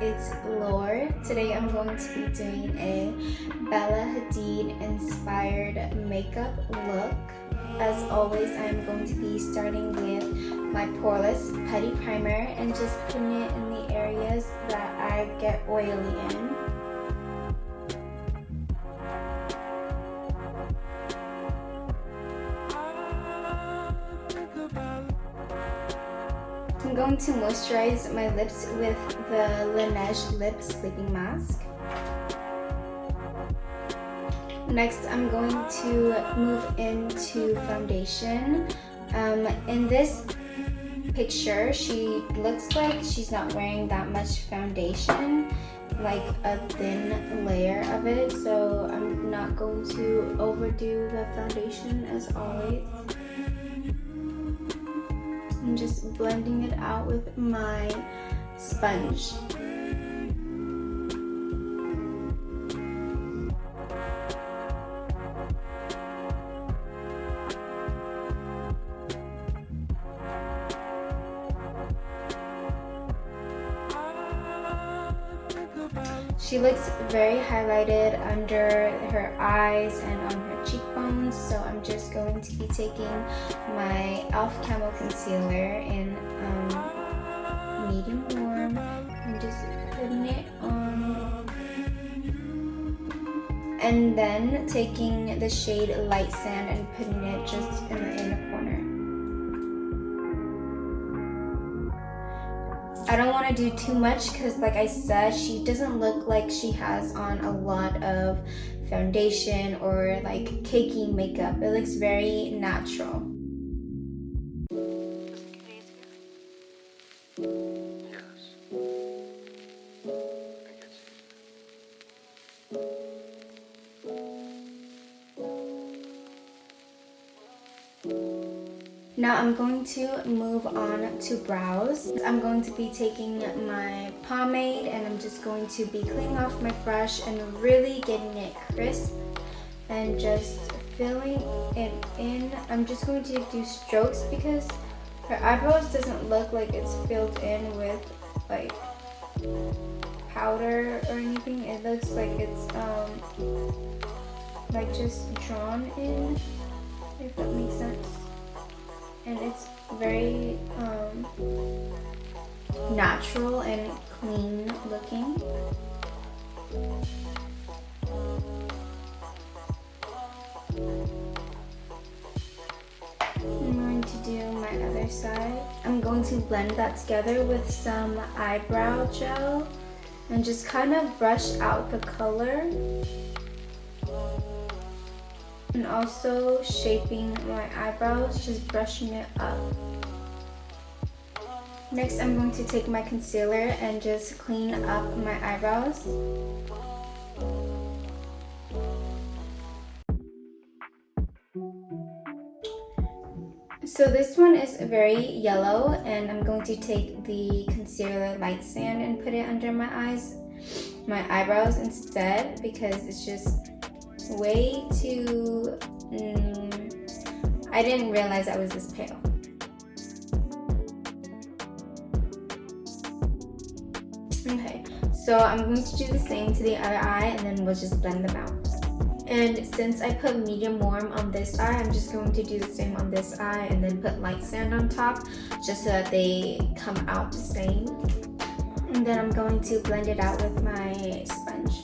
it's Lore. Today I'm going to be doing a Bella Hadid inspired makeup look. As always, I'm going to be starting with my Poreless Putty Primer and just putting it in the areas that I get oily in. I'm going to moisturize my lips with the Laneige Lip Sleeping Mask. Next, I'm going to move into foundation. In this picture, she looks like she's not wearing that much foundation, like a thin layer of it, so I'm not going to overdo the foundation as always. I'm just blending it out with my sponge. She looks very highlighted under her eyes and on her cheekbones, so I'm just going to be taking my e.l.f. Camo Concealer in medium warm and just putting it on. And then taking the shade Light Sand and putting it just in the inner corner. I don't want to do too much because, like I said, she doesn't look like she has on a lot of foundation or like cakey makeup. It looks very natural. Now I'm going to move on to brows. I'm going to be taking my pomade and I'm just going to be cleaning off my brush and really getting it crisp and just filling it in. I'm just going to do strokes because her eyebrows doesn't look like it's filled in with like powder or anything. It looks like it's like just drawn in, if that makes sense. And it's very natural and clean looking. I'm going to do my other side. I'm going to blend that together with some eyebrow gel and just kind of brush out the color. And also shaping my eyebrows, just brushing it up. Next, I'm going to take my concealer and just clean up my eyebrows. So this one is very yellow, and I'm going to take the concealer Light Sand and put it under my eyebrows instead, because it's just way too I didn't realize I was this pale. Okay, so I'm going to do the same to the other eye and then we'll just blend them out. And since I put medium warm on this eye, I'm just going to do the same on this eye and then put Light Sand on top just so that they come out the same. And then I'm going to blend it out with my sponge.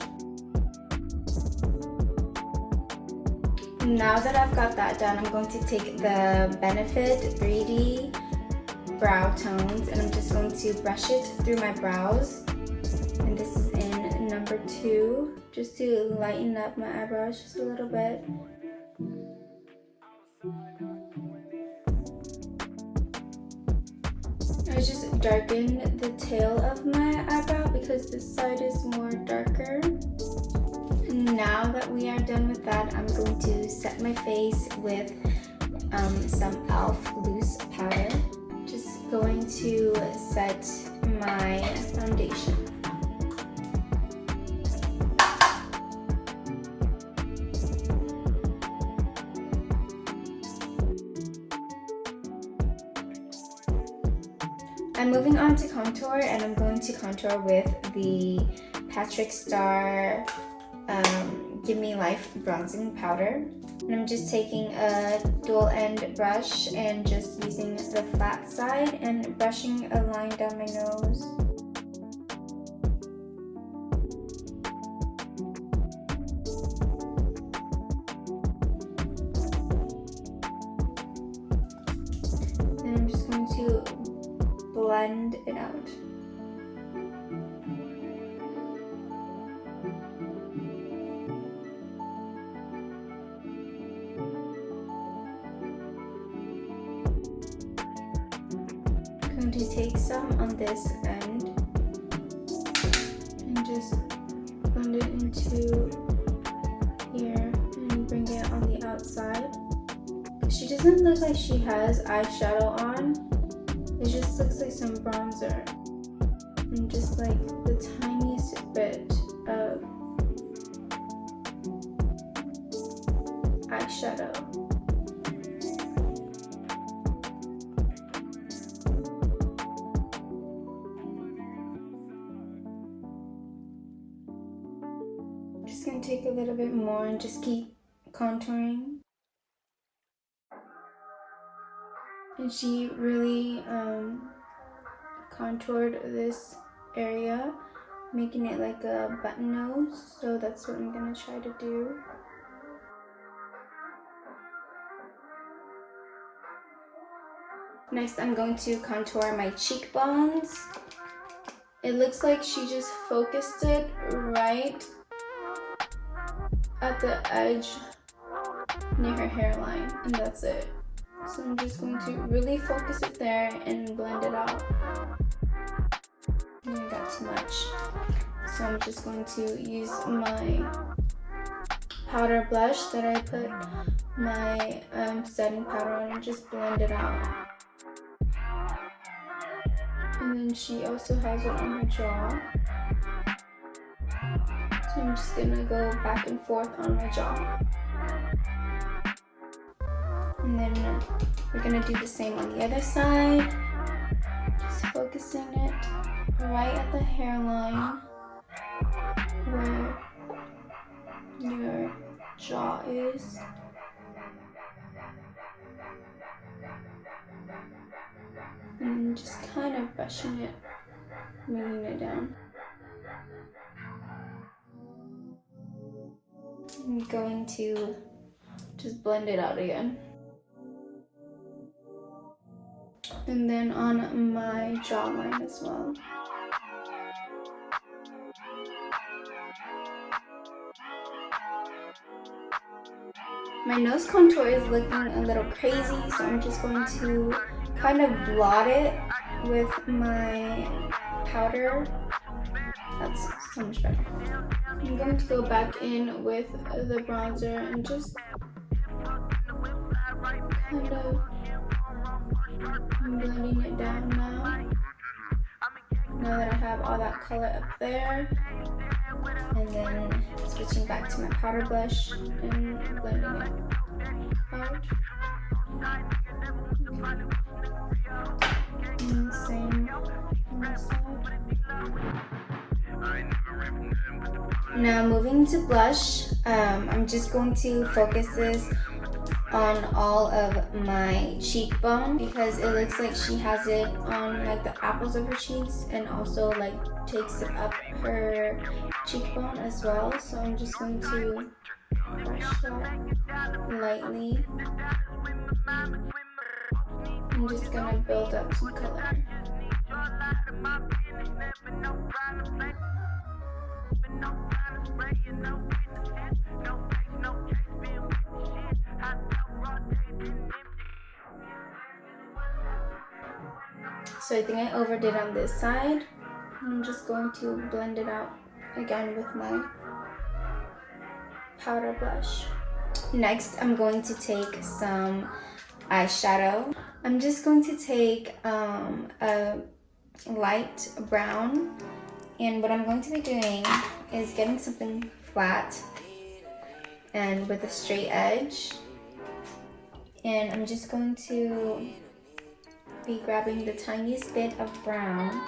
Now that I've got that done, I'm going to take the Benefit 3D brow tones and I'm just going to brush it through my brows. And this is in number 2, just to lighten up my eyebrows just a little bit. I just darkened the tail of my eyebrow because this side is more darker. Now that we are done with that, I'm going to set my face with some e.l.f. loose powder. Just going to set my foundation. I'm moving on to contour, and I'm going to contour with the Patrick Star Give Me Life bronzing powder. And I'm just taking a dual end brush and just using the flat side and brushing a line down my nose. And I'm just going to blend it out. I'm going to take some on this end and just blend it into here and bring it on the outside. She doesn't look like she has eyeshadow on. It just looks like some bronzer and just like the tiniest bit of eyeshadow. I'm just gonna take a little bit more and just keep contouring. And she really contoured this area, making it like a button nose. So that's what I'm gonna try to do. Next, I'm going to contour my cheekbones. It looks like she just focused it right at the edge near her hairline, and that's it. So I'm just going to really focus it there and blend it out. I got too much. So I'm just going to use my powder blush that I put my setting powder on and just blend it out. And then she also has it on her jaw. So I'm just gonna go back and forth on my jaw. And then we're gonna do the same on the other side. Just focusing it right at the hairline where your jaw is. And just kind of brushing it, moving it down. I'm going to just blend it out again. And then on my jawline as well. My nose contour is looking a little crazy, so I'm just going to kind of blot it with my powder. That's so much better. I'm going to go back in with the bronzer and just kind of blending it down now. Now that I have all that color up there. And then switching back to my powder blush and blending it out. And same on this side. Now moving to blush, I'm just going to focus this on all of my cheekbone because it looks like she has it on like the apples of her cheeks and also like takes it up her cheekbone as well. So I'm just going to brush that lightly. I'm just gonna build up some color. So I think I overdid on this side. I'm just going to blend it out again with my powder blush. Next, I'm going to take some eyeshadow. I'm just going to take a light brown, and what I'm going to be doing is getting something flat and with a straight edge, and I'm just going to be grabbing the tiniest bit of brown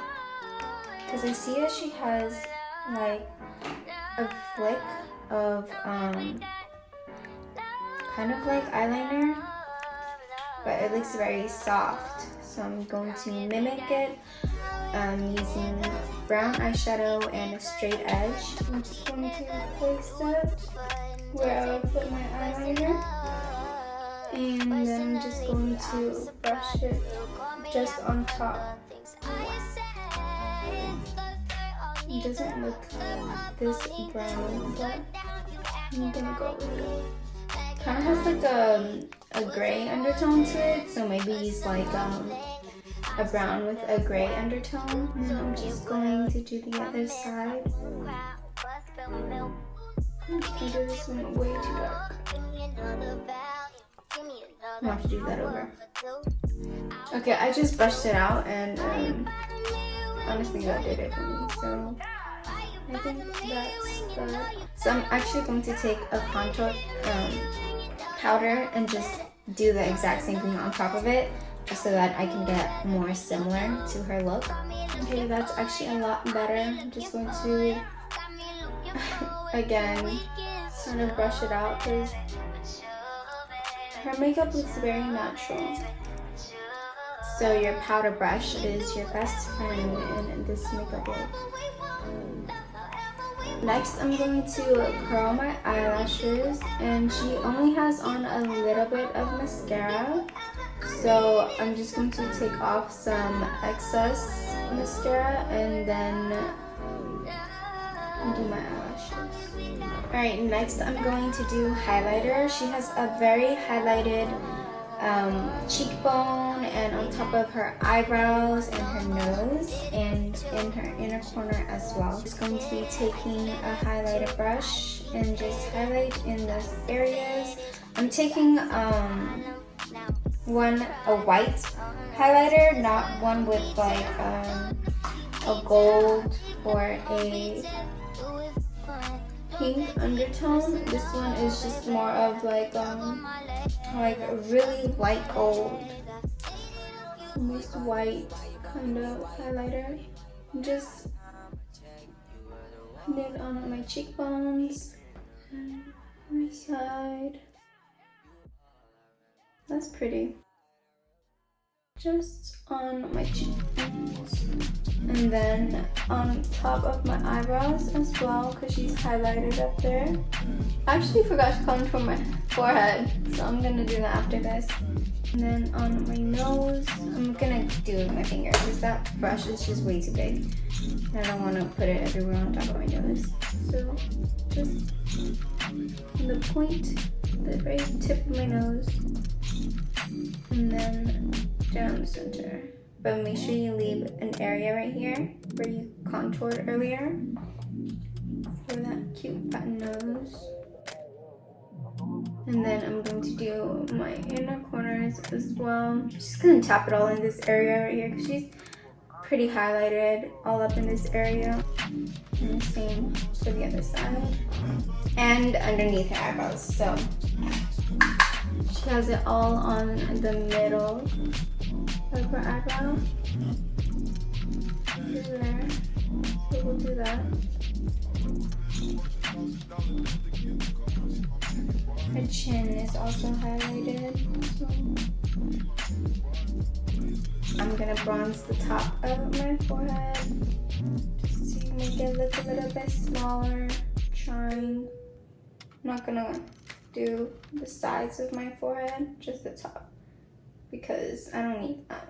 because I see that she has like a flick of kind of like eyeliner, but it looks very soft. So I'm going to mimic it using brown eyeshadow and a straight edge. I'm just going to place it where I would put my eyeliner. And then I'm just going to brush it just on top. It doesn't look this brown, but I'm gonna go with it. Kind of has like a gray undertone to it, so maybe use like a brown with a gray undertone. And I'm just going to do the other side. I do this one way too dark. I'll have to do that over. Okay, I just brushed it out, and honestly that did it for me, so I think that's good. So I'm actually going to take a contour powder and just do the exact same thing on top of it, just so that I can get more similar to her look. Okay, that's actually a lot better. I'm just going to again kind of brush it out because her makeup looks very natural. So your powder brush is your best friend in this makeup look. Next, I'm going to curl my eyelashes, and she only has on a little bit of mascara. So I'm just going to take off some excess mascara and then do my eyelashes. Alright, next I'm going to do highlighter. She has a very highlighted cheekbone and on top of her eyebrows and her nose and in her inner corner as well. I'm just going to be taking a highlighter brush and just highlight in those areas. I'm taking a white highlighter, not one with like a gold or a pink undertone. This one is just more of like a really light gold, almost white kind of highlighter. Just put it on my cheekbones and my side. That's pretty. Just on my cheekbones. And then on top of my eyebrows as well, because she's highlighted up there. I actually forgot to contour my forehead, so I'm gonna do that after this. And then on my nose, I'm gonna do it with my finger because that brush is just way too big. I don't want to put it everywhere on top of my nose. So just the point, the very tip of my nose, and then down the center. But make sure you leave an area right here where you contoured earlier for that cute button nose. And then I'm going to do my inner corners as well. I'm just gonna tap it all in this area right here because she's pretty highlighted all up in this area. And the same for the other side. And underneath her eyebrows. So she has it all on the middle of her eyebrow. There. So we'll do that. Her chin is also highlighted. So I'm gonna bronze the top of my forehead just to make it look a little bit smaller. Trying. I'm not gonna do the sides of my forehead, just the top, because I don't need that.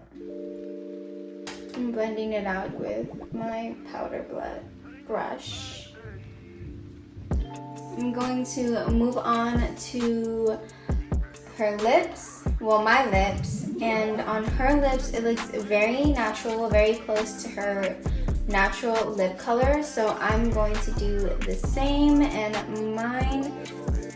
I'm blending it out with my powder brush. I'm going to move on to her lips, well, my lips, and on her lips it looks very natural, very close to her natural lip color, so I'm going to do the same. And mine,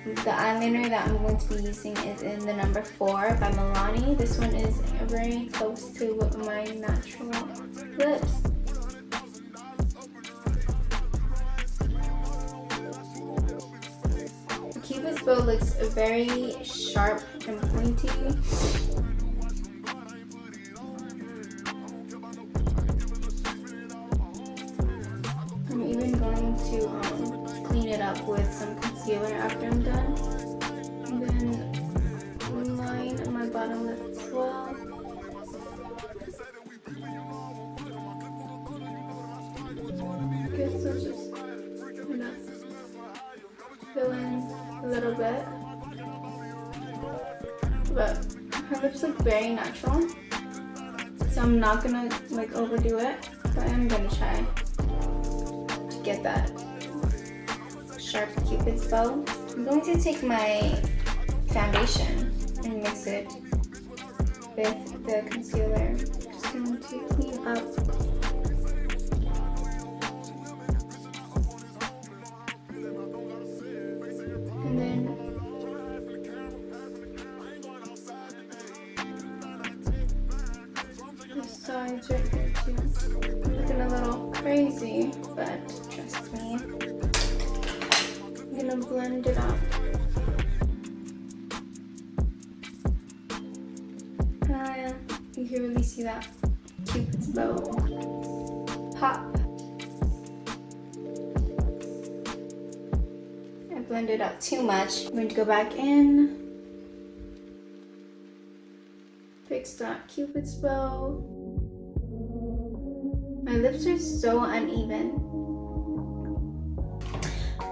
the eyeliner that I'm going to be using is in the number 4 by Milani. This one is very close to my natural lips. The Cupid's bow looks very sharp and pointy. up with some concealer after I'm done. And then line my bottom lip as well. Okay, so just gonna fill in a little bit. But her lips look very natural, so I'm not gonna like overdo it, but I'm gonna try to get that sharp cupid's bow. I'm going to take my foundation and mix it with the concealer. Just going to clean up and then the sides right here too. I'm looking a little crazy, but trust me. I'm gonna blend it up. Yeah, you can really see that cupid's bow pop. I blended out too much. I'm going to go back in. Fix that cupid's bow. My lips are so uneven.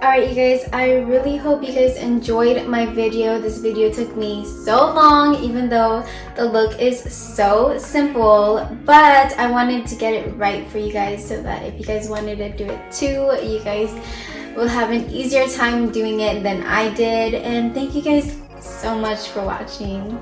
Alright you guys, I really hope you guys enjoyed my video. This video took me so long, even though the look is so simple, but I wanted to get it right for you guys so that if you guys wanted to do it too, you guys will have an easier time doing it than I did. And thank you guys so much for watching.